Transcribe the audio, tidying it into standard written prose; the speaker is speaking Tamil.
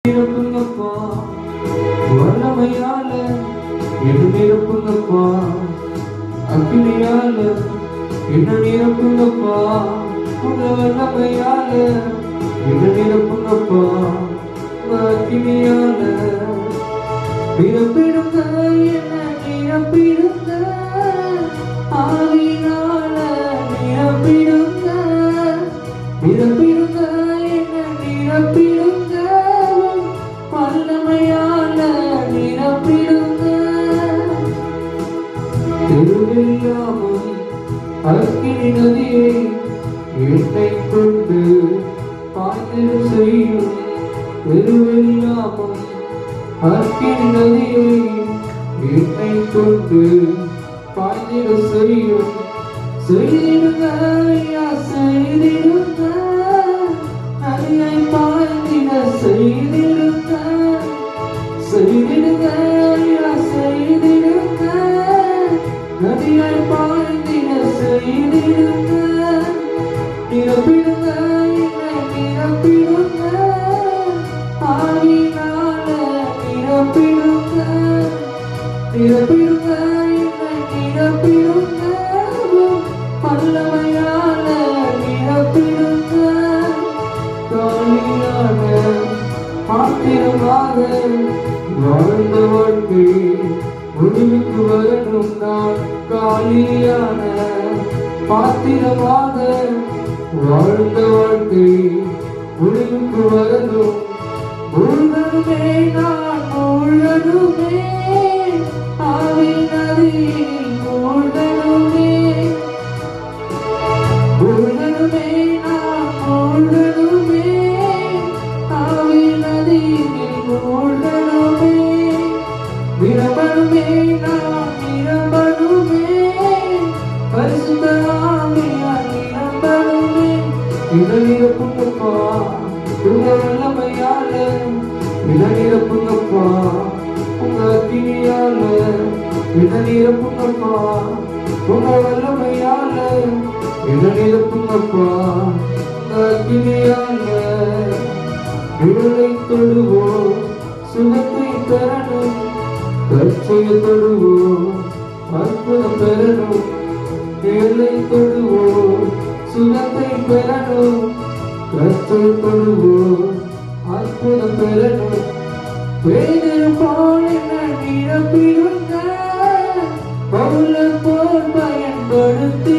நிரப்புங்கப்பா வல்லமையால என்ன நிரப்புங்கப்பா அக்கினியால என்ன நிரப்புங்கப்பா உங்க வல்லமையால என்ன நிரப்புங்கப்பா அக்கினியால நிரப்பிடுங்க என்ன நிரப்பிடுங்க ஆவியால நிரப்பிடுங்க நிரப்பிடுங்க என்ன நிரப்பிடுங்க வல்லமையால நிரப்பிடுங்க திருவில்லாமல் அக்கினி நதியை என்னை கொண்டு பாய்ந்திட செய்யும் திருவில்லாமல் அக்கினி நதியை என்னை கொண்டு பாய்ந்திட செய்யும் செய்திடுங்க ஐயா செய்திடுங்க நதியை பாய்ந்திட செய்திடுங்க செய்திடுங்க ஐயா செய்திடுங்க நதியை பாய்ந்திட செய்திடுங்க நிரப்பிடுங்க என்னை நிரப்பிடுங்க ஆவியினால நிரப்பிடுங்க நிரப்பிடுங்க என்னை நிரப்பிடுங்க வல்லமையால நிரப்பிடுங்க காலியான பாத்திரமாக வாழ்ந்த வாழ்க்கை முடிவுக்கு வரணும் நான் காலியான பாத்திரமாக வாழ்ந்த வாழ்க்கை முடிவுக்கு வரணும் மூழ்கணுமே நான் மூழ்கணுமே ஆவின் நதியில் மூழ்கணுமே மூழ்கணுமே நான் மூழ்கணுமே ஆவின் நதியில் மூழ்கணுமே நிரம்பணுமே நான் நிரம்பணுமே பரிசுத்த ஆவியால் நிரம்பணுமே நிரப்புங்கப்பா உங்க வல்லமையால நிரப்புங்கப்பா உங்க அக்கினியால நிரப்புங்கப்பா உங்க வல்லமையால நிரப்புங்கப்பா உங்க அக்கினியால விடுதலை தொடுவோம் சுகத்தை பெறணும் கட்சியை தொடுவோம் அற்புதம் பெறணும் விடுதலை தொடுவோம் சுகத்தை பெறணும் கட்சியை தொடுவோம் அற்புதம் பெறணும் பேதர் போல் என்ன நிரப்பிடுங்க பவுல போல் பயன்படுத்தி